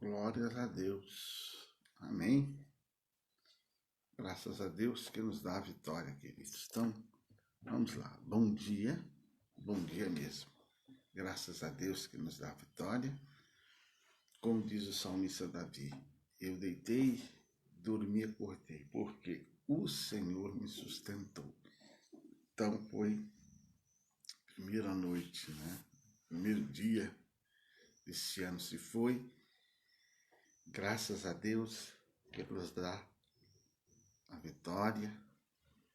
Glórias a Deus. Amém. Graças a Deus que nos dá a vitória, queridos. Então, vamos lá. Bom dia mesmo. Graças a Deus que nos dá a vitória. Como diz o salmista Davi, eu deitei, dormi, acordei, porque o Senhor me sustentou. Então, foi primeira noite, né? Primeiro dia desse ano se foi. Graças a Deus que nos dá a vitória.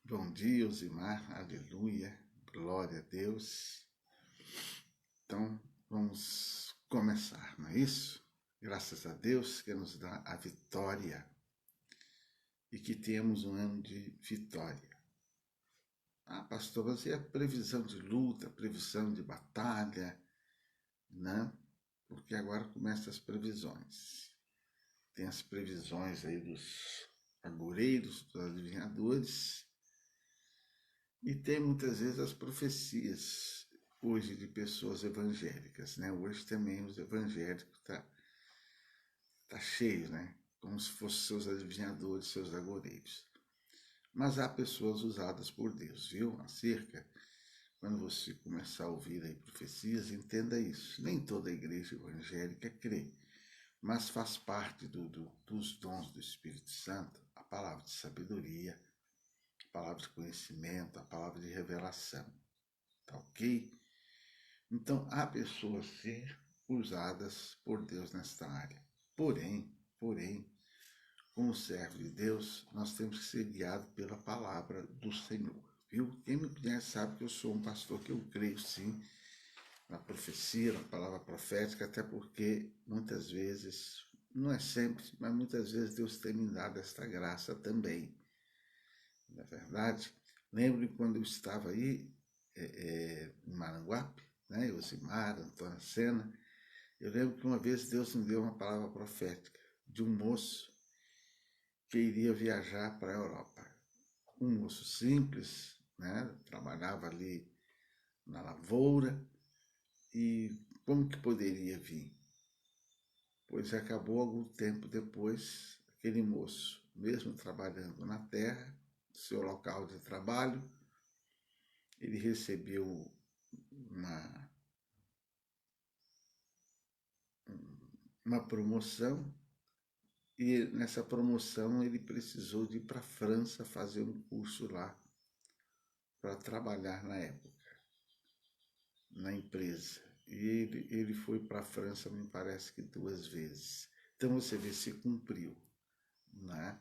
Bom dia, Osimar, aleluia, glória a Deus. Então, vamos começar, não é isso? Graças a Deus que nos dá a vitória e que temos um ano de vitória. Ah, pastor, você é previsão de luta, previsão de batalha, né? Porque agora começam as previsões. Tem as previsões aí dos agoureiros, dos adivinhadores, e tem muitas vezes as profecias hoje de pessoas evangélicas, né? Hoje também os evangélicos tá cheio, né? Como se fossem seus adivinhadores, seus agoureiros. Mas há pessoas usadas por Deus, viu? Quando você começar a ouvir aí profecias, entenda isso. Nem toda a igreja evangélica crê, mas faz parte dos dons do Espírito Santo a palavra de sabedoria, a palavra de conhecimento, a palavra de revelação. Tá ok? Então, há pessoas sim usadas por Deus nesta área. Porém, como servo de Deus, nós temos que ser guiados pela palavra do Senhor. Viu? Quem me conhece sabe que eu sou um pastor que eu creio sim na profecia, na palavra profética, até porque muitas vezes, não é sempre, mas muitas vezes Deus tem me dado esta graça também. Não é verdade? Lembro quando eu estava aí em Maranguape, né? Osimar, Antônio Sena, eu lembro que uma vez Deus me deu uma palavra profética de um moço que iria viajar para a Europa. Um moço simples, né? Trabalhava ali na lavoura, e como que poderia vir? Pois acabou algum tempo depois, aquele moço, mesmo trabalhando na terra, seu local de trabalho, ele recebeu uma promoção, e nessa promoção ele precisou de ir para a França fazer um curso lá para trabalhar na época, na empresa. E ele foi para a França, me parece que 2 vezes. Então você vê se cumpriu, né?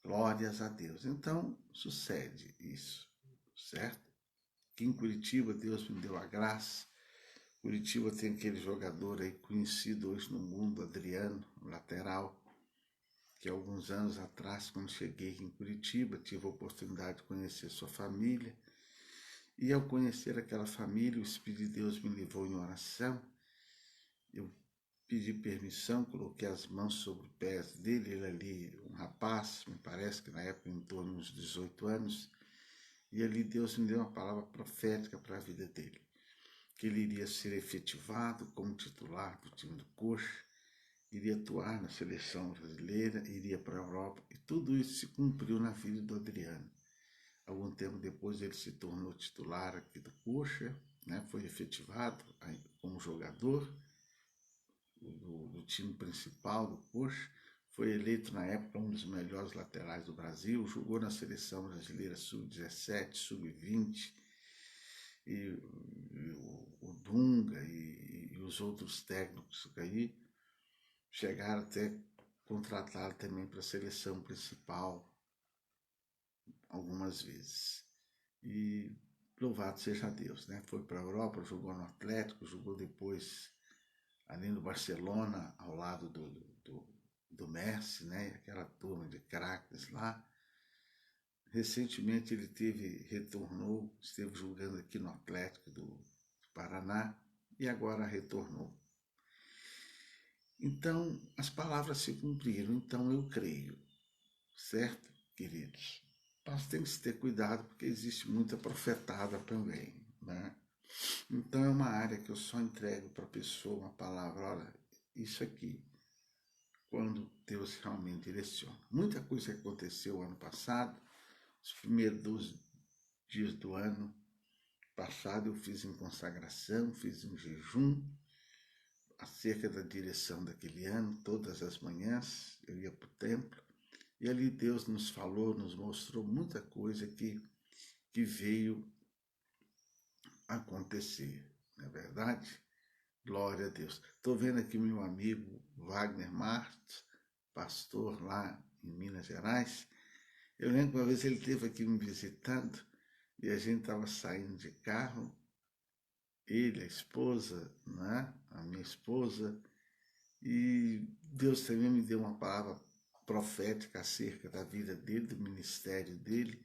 Glórias a Deus. Então sucede isso, certo? Aqui em Curitiba Deus me deu a graça. Curitiba tem aquele jogador aí conhecido hoje no mundo, Adriano, lateral, que alguns anos atrás, quando cheguei aqui em Curitiba, tive a oportunidade de conhecer sua família. E ao conhecer aquela família, o Espírito de Deus me levou em oração. Eu pedi permissão, coloquei as mãos sobre os pés dele, ele ali, um rapaz, me parece que na época em torno de uns 18 anos, e ali Deus me deu uma palavra profética para a vida dele, que ele iria ser efetivado como titular do time do Coxa, iria atuar na seleção brasileira, iria para a Europa, e tudo isso se cumpriu na vida do Adriano. Algum tempo depois ele se tornou titular aqui do Coxa, né? Foi efetivado como jogador do time principal do Coxa, foi eleito na época um dos melhores laterais do Brasil, jogou na seleção brasileira sub-17, sub-20, e o Dunga e os outros técnicos aí chegaram até contratá-lo também para a seleção principal algumas vezes. E louvado seja Deus, né? Foi para a Europa, jogou no Atlético, jogou depois ali no Barcelona, ao lado do Messi, né? Aquela turma de craques lá. Recentemente ele retornou, esteve jogando aqui no Atlético do Paraná e agora retornou. Então, as palavras se cumpriram, então eu creio, certo, queridos? Nós temos que ter cuidado porque existe muita profetada também, né? Então é uma área que eu só entrego para a pessoa uma palavra, olha, isso aqui, quando Deus realmente direciona. Muita coisa aconteceu ano passado, os primeiros 12 dias do ano passado eu fiz em consagração, fiz um jejum acerca da direção daquele ano. Todas as manhãs eu ia para o templo e ali Deus nos falou, nos mostrou muita coisa que veio acontecer, não é verdade? Glória a Deus. Estou vendo aqui meu amigo Wagner Martins, pastor lá em Minas Gerais. Eu lembro que uma vez ele esteve aqui me visitando e a gente estava saindo de carro, ele, a esposa, né? A minha esposa, e Deus também me deu uma palavra profética acerca da vida dele, do ministério dele,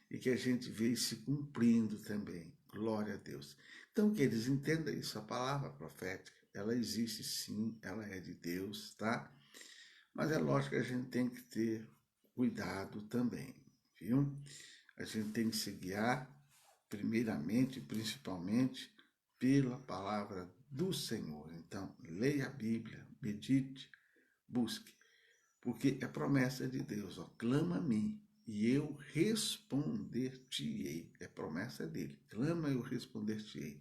e que a gente vê se cumprindo também. Glória a Deus. Então, que eles entendam isso, a palavra profética, ela existe sim, ela é de Deus, tá? Mas é lógico que a gente tem que ter cuidado também, viu? A gente tem que se guiar, primeiramente, principalmente, pela palavra do Senhor. Então, leia a Bíblia, medite, busque, porque é promessa de Deus, ó, clama a mim e eu responder-te-ei. É promessa dele, clama e eu responder-te-ei.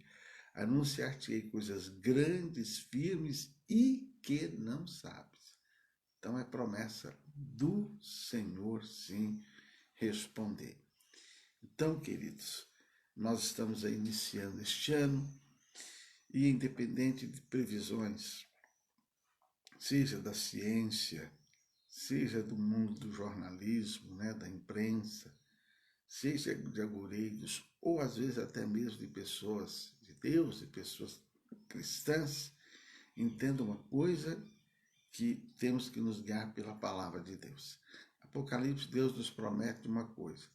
Anunciar-te-ei coisas grandes, firmes e que não sabes. Então é promessa do Senhor, sim, responder. Então, queridos, nós estamos aí iniciando este ano e independente de previsões, seja da ciência, seja do mundo do jornalismo, né, da imprensa, seja de agoureiros, ou às vezes até mesmo de pessoas de Deus, de pessoas cristãs, entenda uma coisa, que temos que nos guiar pela palavra de Deus. Apocalipse, Deus nos promete uma coisa: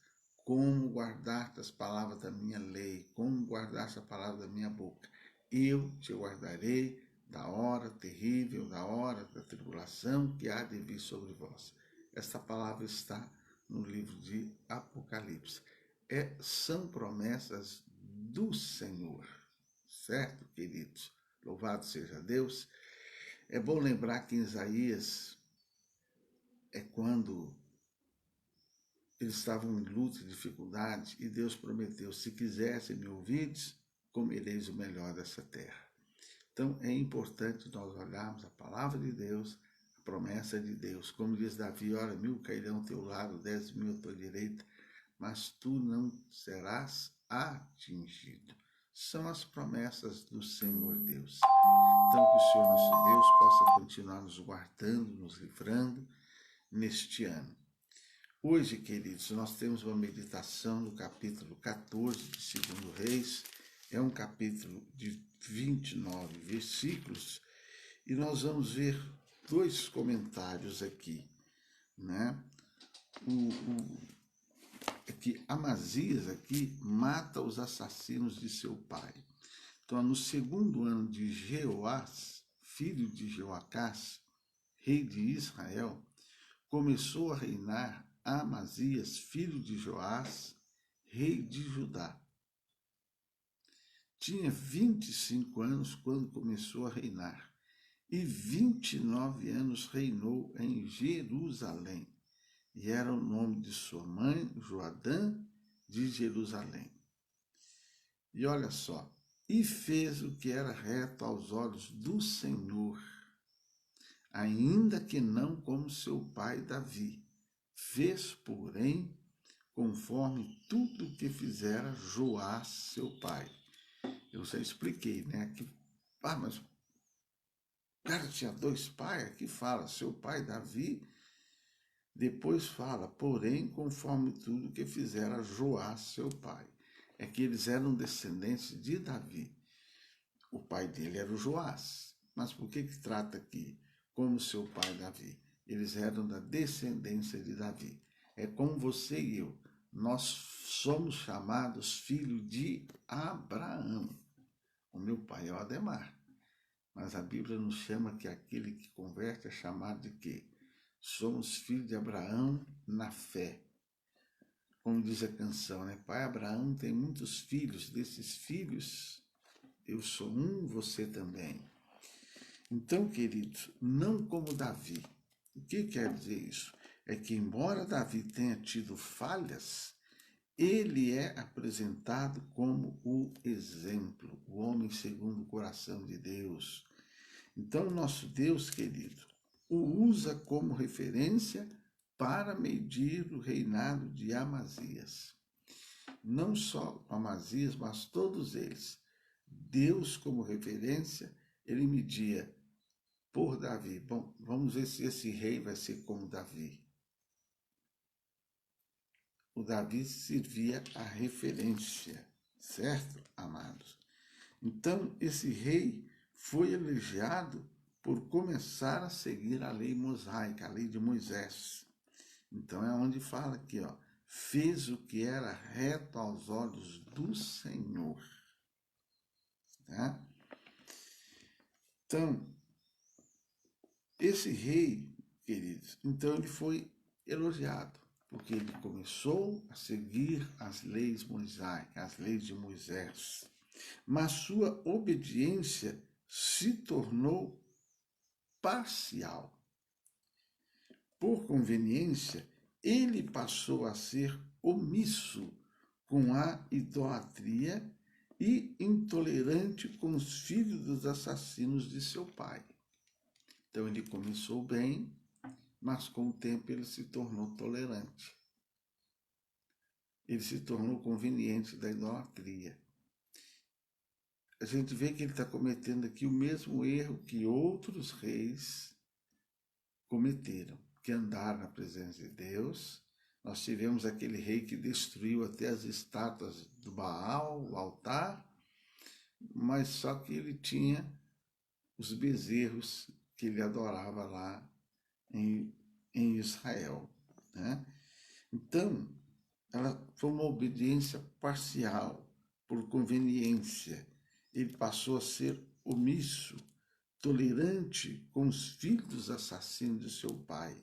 como guardar as palavras da minha lei, como guardar essa palavra da minha boca. Eu te guardarei da hora terrível, da hora da tribulação que há de vir sobre vós. Esta palavra está no livro de Apocalipse. São promessas do Senhor, certo, queridos? Louvado seja Deus. É bom lembrar que em Isaías é quando eles estavam em luta e dificuldade e Deus prometeu: se quisesse me ouvides, comereis o melhor dessa terra. Então é importante nós olharmos a palavra de Deus, a promessa de Deus. Como diz Davi: olha, 1000 cairão ao teu lado, 10.000 à tua direita, mas tu não serás atingido. São as promessas do Senhor Deus. Então que o Senhor nosso Deus possa continuar nos guardando, nos livrando neste ano. Hoje, queridos, nós temos uma meditação no capítulo 14 de 2 Reis. É um capítulo de 29 versículos e nós vamos ver dois comentários aqui, né? Que Amazias aqui mata os assassinos de seu pai. Então, no segundo ano de Jeoás, filho de Jeoacás, rei de Israel, começou a reinar Amazias, filho de Joás, rei de Judá. Tinha 25 anos quando começou a reinar, e 29 anos reinou em Jerusalém, e era o nome de sua mãe, Joadã, de Jerusalém. E olha só, e fez o que era reto aos olhos do Senhor, ainda que não como seu pai Davi. Fez, porém, conforme tudo que fizera Joás, seu pai. Eu já expliquei, né? Mas o cara tinha 2 pais, aqui fala, seu pai Davi, depois fala, porém, conforme tudo que fizera Joás, seu pai. É que eles eram descendentes de Davi. O pai dele era o Joás. Mas por que trata aqui como seu pai Davi? Eles eram da descendência de Davi. É como você e eu. Nós somos chamados filhos de Abraão. O meu pai é o Ademar. Mas a Bíblia nos chama que aquele que converte é chamado de quê? Somos filhos de Abraão na fé. Como diz a canção, né? Pai Abraão tem muitos filhos. Desses filhos, eu sou um, você também. Então, queridos, não como Davi. que quer dizer isso? É que, embora Davi tenha tido falhas, ele é apresentado como o exemplo, o homem segundo o coração de Deus. Então, nosso Deus, querido, o usa como referência para medir o reinado de Amazias. Não só Amazias, mas todos eles. Deus, como referência, ele media por Davi. Bom, vamos ver se esse rei vai ser como Davi. O Davi servia a referência, certo, amados? Então, esse rei foi elogiado por começar a seguir a lei mosaica, a lei de Moisés. Então, é onde fala aqui, ó, fez o que era reto aos olhos do Senhor. Tá? Então, esse rei, queridos, então ele foi elogiado, porque ele começou a seguir as leis mosaicas, as leis de Moisés. Mas sua obediência se tornou parcial. Por conveniência, ele passou a ser omisso com a idolatria e intolerante com os filhos dos assassinos de seu pai. Então ele começou bem, mas com o tempo ele se tornou tolerante. Ele se tornou conveniente da idolatria. A gente vê que ele está cometendo aqui o mesmo erro que outros reis cometeram, que andaram na presença de Deus. Nós tivemos aquele rei que destruiu até as estátuas do Baal, o altar, mas só que ele tinha os bezerros que ele adorava lá em Israel. Né? Então, ela foi uma obediência parcial, por conveniência. Ele passou a ser omisso, tolerante com os filhos assassinos de seu pai.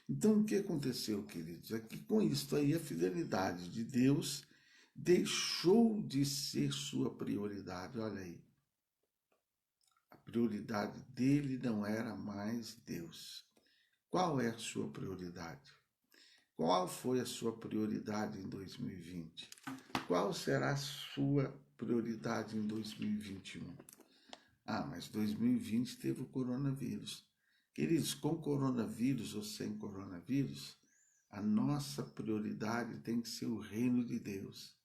Então, o que aconteceu, queridos? É que com isso aí a fidelidade de Deus deixou de ser sua prioridade. Olha aí. A prioridade dele não era mais Deus. Qual é a sua prioridade? Qual foi a sua prioridade em 2020? Qual será a sua prioridade em 2021? Ah, mas 2020 teve o coronavírus. Queridos, com coronavírus ou sem coronavírus, a nossa prioridade tem que ser o reino de Deus.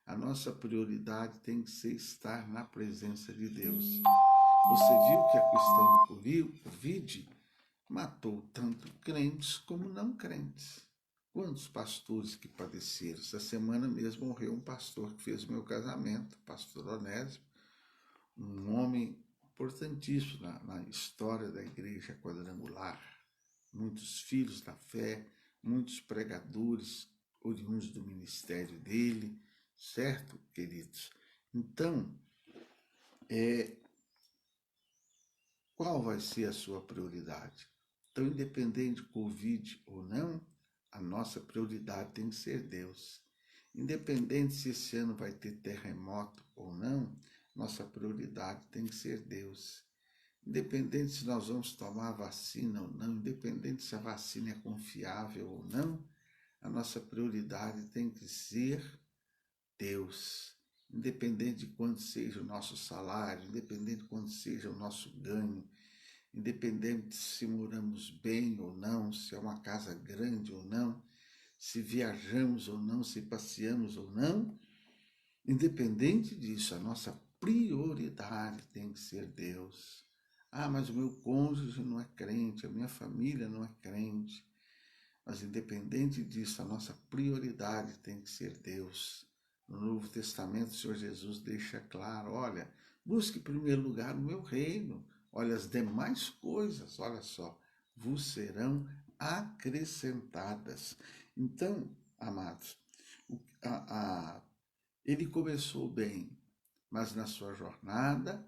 A nossa prioridade tem que ser estar na presença de Deus. Você viu que a questão do Covid matou tanto crentes como não crentes. Quantos pastores que padeceram? Essa semana mesmo morreu um pastor que fez meu casamento, pastor Onésimo, um homem importantíssimo na história da igreja quadrangular. Muitos filhos da fé, muitos pregadores oriundos do ministério dele, certo, queridos? Então, qual vai ser a sua prioridade? Então, independente de Covid ou não, a nossa prioridade tem que ser Deus. Independente se esse ano vai ter terremoto ou não, nossa prioridade tem que ser Deus. Independente se nós vamos tomar vacina ou não, independente se a vacina é confiável ou não, a nossa prioridade tem que ser Deus. Independente de quanto seja o nosso salário, independente de quanto seja o nosso ganho, independente se moramos bem ou não, se é uma casa grande ou não, se viajamos ou não, se passeamos ou não, independente disso, a nossa prioridade tem que ser Deus. Ah, mas o meu cônjuge não é crente, a minha família não é crente. Mas independente disso, a nossa prioridade tem que ser Deus. No Novo Testamento, o Senhor Jesus deixa claro, olha, busque em primeiro lugar o meu reino. Olha, as demais coisas, olha só, vos serão acrescentadas. Então, amados, ele começou bem, mas na sua jornada,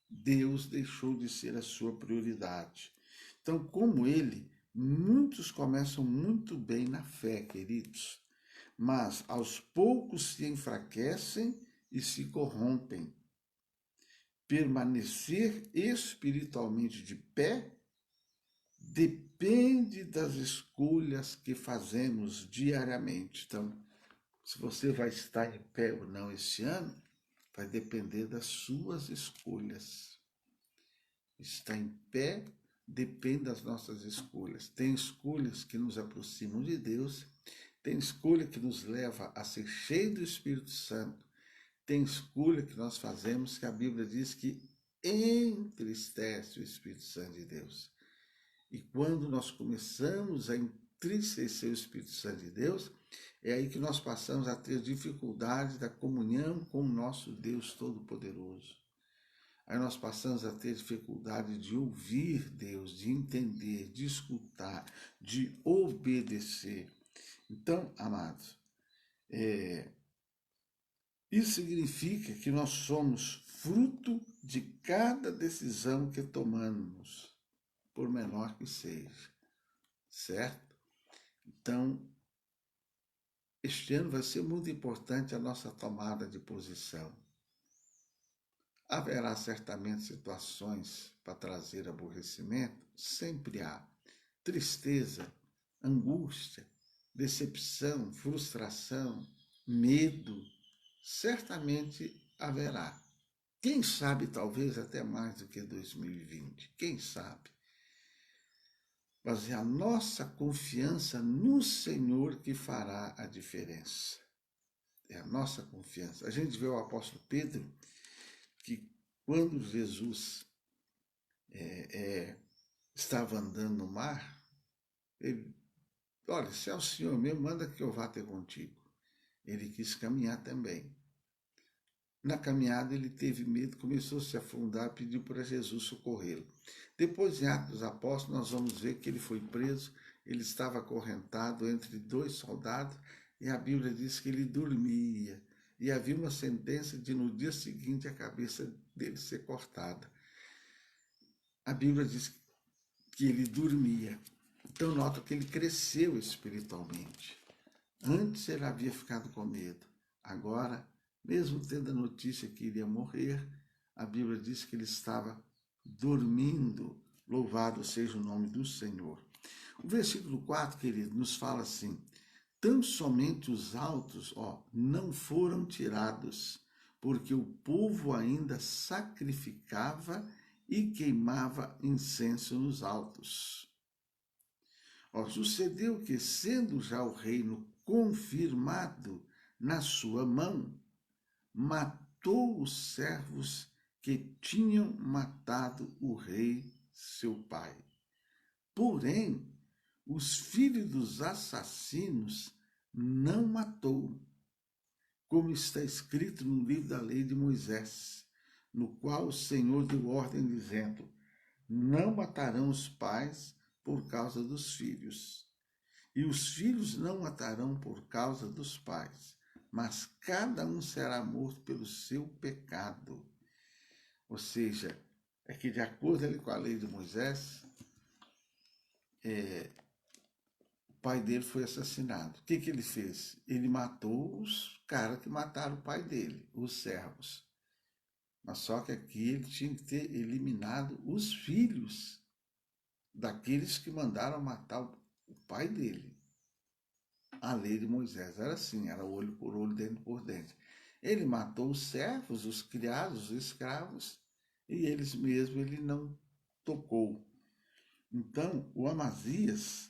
Deus deixou de ser a sua prioridade. Então, como ele, muitos começam muito bem na fé, queridos, mas aos poucos se enfraquecem e se corrompem. Permanecer espiritualmente de pé depende das escolhas que fazemos diariamente. Então, se você vai estar em pé ou não esse ano, vai depender das suas escolhas. Estar em pé depende das nossas escolhas. Tem escolhas que nos aproximam de Deus, tem escolha que nos leva a ser cheio do Espírito Santo, tem escolha que nós fazemos que a Bíblia diz que entristece o Espírito Santo de Deus. E quando nós começamos a entristecer o Espírito Santo de Deus, é aí que nós passamos a ter dificuldade da comunhão com o nosso Deus Todo-Poderoso. Aí nós passamos a ter dificuldade de ouvir Deus, de entender, de escutar, de obedecer. Então, amados, isso significa que nós somos fruto de cada decisão que tomamos, por menor que seja, certo? Então, este ano vai ser muito importante a nossa tomada de posição. Haverá certamente situações para trazer aborrecimento, sempre há. Tristeza, angústia, decepção, frustração, medo, certamente haverá. Quem sabe, talvez até mais do que 2020, quem sabe? Mas é a nossa confiança no Senhor que fará a diferença. É a nossa confiança. A gente vê o apóstolo Pedro, que quando Jesus estava andando no mar, ele, olha, se é o Senhor mesmo, manda que eu vá ter contigo. Ele quis caminhar também. Na caminhada ele teve medo, começou a se afundar, pediu para Jesus socorrê-lo. Depois, em Atos dos Apóstolos, nós vamos ver que ele foi preso, ele estava acorrentado entre 2 soldados, e a Bíblia diz que ele dormia. E havia uma sentença de no dia seguinte a cabeça dele ser cortada. A Bíblia diz que ele dormia. Então nota que ele cresceu espiritualmente. Antes ele havia ficado com medo. Agora, mesmo tendo a notícia que iria morrer, a Bíblia diz que ele estava dormindo. Louvado seja o nome do Senhor. O versículo 4, querido, nos fala assim: tão somente os altos, não foram tirados, porque o povo ainda sacrificava e queimava incenso nos altos. Sucedeu que, sendo já o reino confirmado na sua mão, matou os servos que tinham matado o rei, seu pai. Porém, os filhos dos assassinos não matou, como está escrito no livro da lei de Moisés, no qual o Senhor deu ordem dizendo: não matarão os pais por causa dos filhos, e os filhos não matarão por causa dos pais, mas cada um será morto pelo seu pecado. Ou seja, é que de acordo ali com a lei de Moisés, o pai dele foi assassinado. O que ele fez? Ele matou os caras que mataram o pai dele, os servos. Mas só que aqui ele tinha que ter eliminado os filhos daqueles que mandaram matar o pai dele. A lei de Moisés era assim, era olho por olho, dente por dente. Ele matou os servos, os criados, os escravos, e eles mesmos ele não tocou. Então, o Amazias,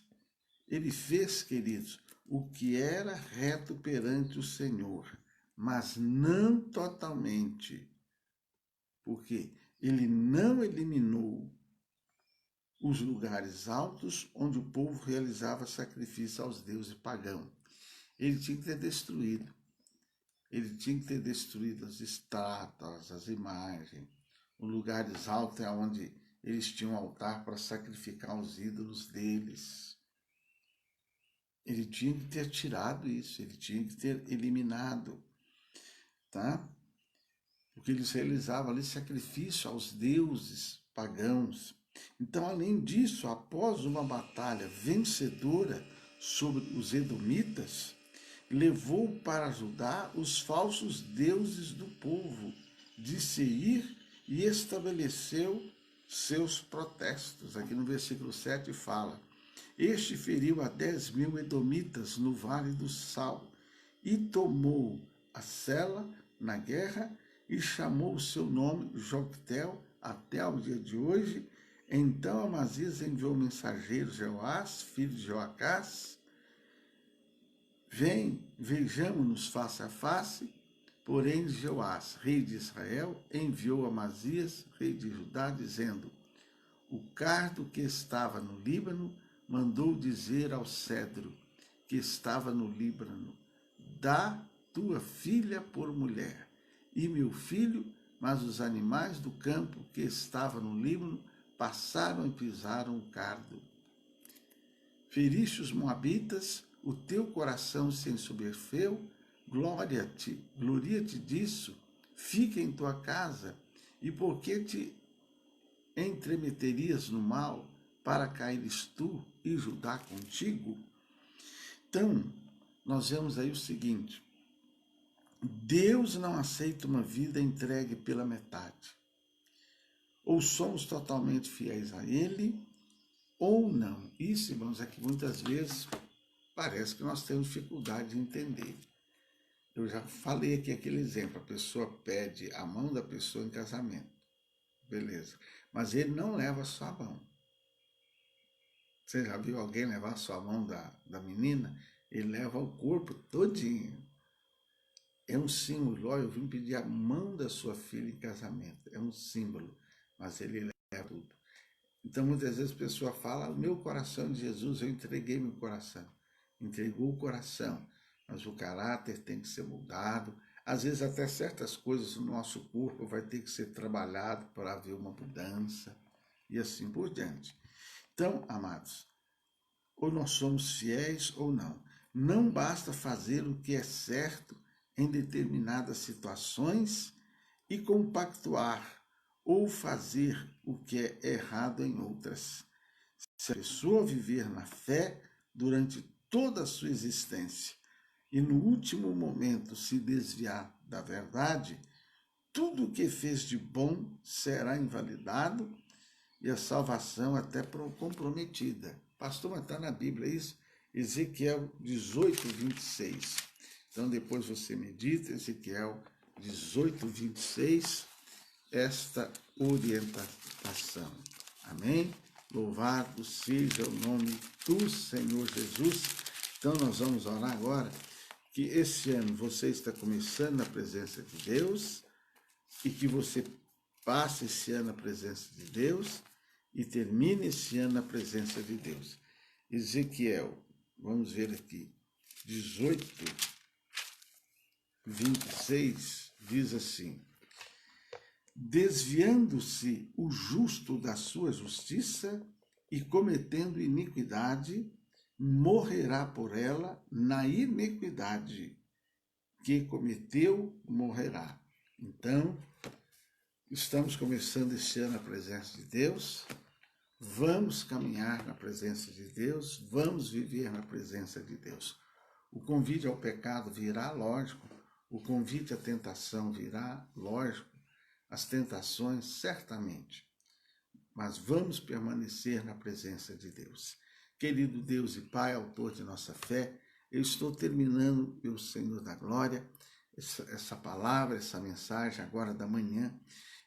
ele fez, queridos, o que era reto perante o Senhor, mas não totalmente, porque ele não eliminou os lugares altos onde o povo realizava sacrifício aos deuses pagãos. Ele tinha que ter destruído. Ele tinha que ter destruído as estátuas, as imagens. Os lugares altos é onde eles tinham altar para sacrificar os ídolos deles. Ele tinha que ter tirado isso, ele tinha que ter eliminado, tá? Porque eles realizavam ali sacrifício aos deuses pagãos. Então, além disso, após uma batalha vencedora sobre os edomitas, levou para ajudar os falsos deuses do povo de Seir e estabeleceu seus protestos. Aqui no versículo 7 fala: este feriu a 10.000 edomitas no vale do Sal e tomou a Sela na guerra e chamou o seu nome Joctel até ao dia de hoje. Então Amazias enviou mensageiros Jeoás, filho de Joacás: vem, vejamo-nos face a face. Porém Jeoás, rei de Israel, enviou Amazias, rei de Judá, dizendo: o cardo que estava no Líbano mandou dizer ao cedro que estava no Líbano: dá tua filha por mulher, e meu filho, mas os animais do campo que estavam no Líbano passaram e pisaram o cardo. Feriste os moabitas, o teu coração se ensoberbeceu, gloria-te disso, fica em tua casa, e por que te entremeterias no mal, para caíres tu e Judá contigo? Então, nós vemos aí o seguinte: Deus não aceita uma vida entregue pela metade. Ou somos totalmente fiéis a Ele, ou não. Isso, irmãos, é que muitas vezes parece que nós temos dificuldade de entender. Eu já falei aqui aquele exemplo: a pessoa pede a mão da pessoa em casamento. Beleza. Mas ele não leva a sua mão. Você já viu alguém levar a sua mão da menina? Ele leva o corpo todinho. É um símbolo. Olha, eu vim pedir a mão da sua filha em casamento. É um símbolo. Mas ele leva tudo. Então, muitas vezes a pessoa fala: o meu coração de Jesus, eu entreguei meu coração. Entregou o coração. Mas o caráter tem que ser moldado. Às vezes até certas coisas no nosso corpo vai ter que ser trabalhado para haver uma mudança. E assim por diante. Então, amados, ou nós somos fiéis ou não. Não basta fazer o que é certo em determinadas situações e compactuar ou fazer o que é errado em outras. Se a pessoa viver na fé durante toda a sua existência e no último momento se desviar da verdade, tudo o que fez de bom será invalidado e a salvação até comprometida. Pastor, mas está na Bíblia isso? Ezequiel 18, 26. Então depois você medita, Ezequiel 18, 26, esta orientação. Amém? Louvado seja o nome do Senhor Jesus. Então nós vamos orar agora, que esse ano você está começando na presença de Deus e que você passe esse ano na presença de Deus e termine esse ano na presença de Deus. Ezequiel, vamos ver aqui, 18, 26, diz assim: desviando-se o justo da sua justiça e cometendo iniquidade, morrerá por ela na iniquidade que cometeu, morrerá. Então, estamos começando este ano na presença de Deus, vamos caminhar na presença de Deus, vamos viver na presença de Deus. O convite ao pecado virá, lógico, o convite à tentação virá, lógico, as tentações, certamente. Mas vamos permanecer na presença de Deus. Querido Deus e Pai, autor de nossa fé, eu estou terminando, meu Senhor da glória, essa palavra, essa mensagem agora da manhã,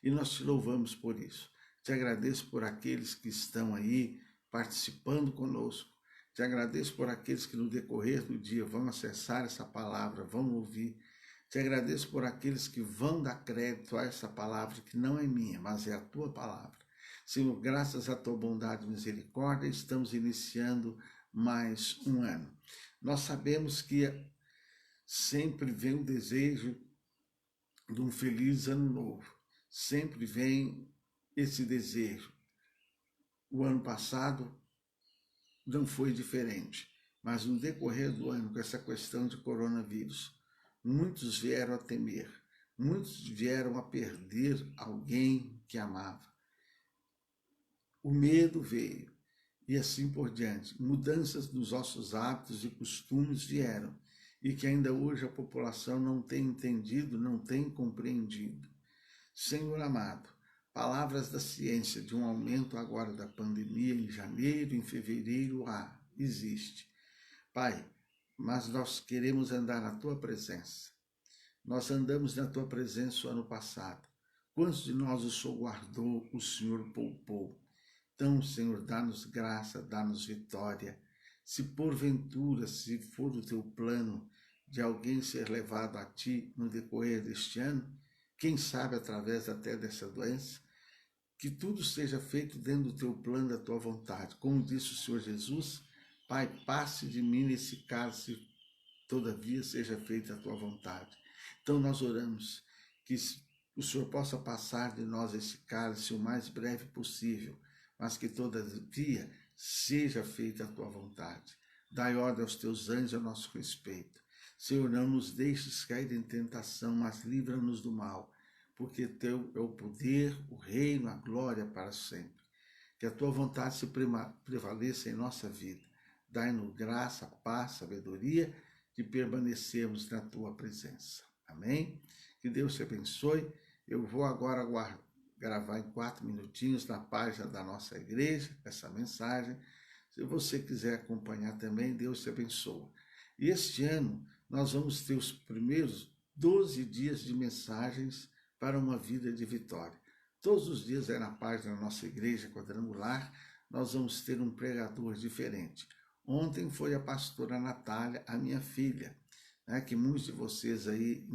e nós te louvamos por isso. Te agradeço por aqueles que estão aí participando conosco. Te agradeço por aqueles que no decorrer do dia vão acessar essa palavra, vão ouvir. Te agradeço por aqueles que vão dar crédito a essa palavra, que não é minha, mas é a tua palavra. Senhor, graças à tua bondade e misericórdia, estamos iniciando mais um ano. Nós sabemos que sempre vem o desejo de um feliz ano novo. Sempre vem esse desejo. O ano passado não foi diferente, mas no decorrer do ano, com essa questão de coronavírus, muitos vieram a temer, muitos vieram a perder alguém que amava. O medo veio, e assim por diante. Mudanças nos nossos hábitos e costumes vieram, e que ainda hoje a população não tem entendido, não tem compreendido. Senhor amado, palavras da ciência de um aumento agora da pandemia em janeiro, em fevereiro, existe. Pai, mas nós queremos andar na Tua presença. Nós andamos na Tua presença o ano passado. Quantos de nós o Senhor guardou, o Senhor poupou? Então, Senhor, dá-nos graça, dá-nos vitória. Se porventura, se for o Teu plano de alguém ser levado a Ti no decorrer deste ano, quem sabe através até dessa doença, que tudo seja feito dentro do Teu plano, da Tua vontade. Como disse o Senhor Jesus, Pai, passe de mim nesse cálice, todavia seja feita a Tua vontade. Então nós oramos que o Senhor possa passar de nós esse cálice o mais breve possível, mas que todavia seja feita a Tua vontade. Dai ordem aos Teus anjos a nosso respeito. Senhor, não nos deixes cair em tentação, mas livra-nos do mal, porque Teu é o poder, o reino, a glória para sempre. Que a Tua vontade se prevaleça em nossa vida. Dai-nos graça, paz, sabedoria, de permanecermos na Tua presença. Amém? Que Deus te abençoe. Eu vou agora gravar em 4 minutinhos na página da nossa igreja, essa mensagem. Se você quiser acompanhar também, Deus te abençoe. E este ano, nós vamos ter os primeiros 12 dias de mensagens para uma vida de vitória. Todos os dias na página da nossa igreja quadrangular, nós vamos ter um pregador diferente. Ontem foi a pastora Natália, a minha filha, né, que muitos de vocês aí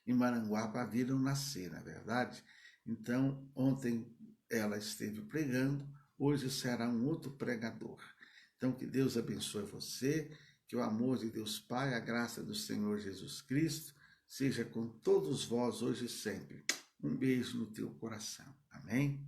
em Maranguape viram nascer, na verdade. Então, ontem ela esteve pregando, hoje será um outro pregador. Então, que Deus abençoe você, que o amor de Deus Pai, a graça do Senhor Jesus Cristo, seja com todos vós hoje e sempre. Um beijo no teu coração. Amém?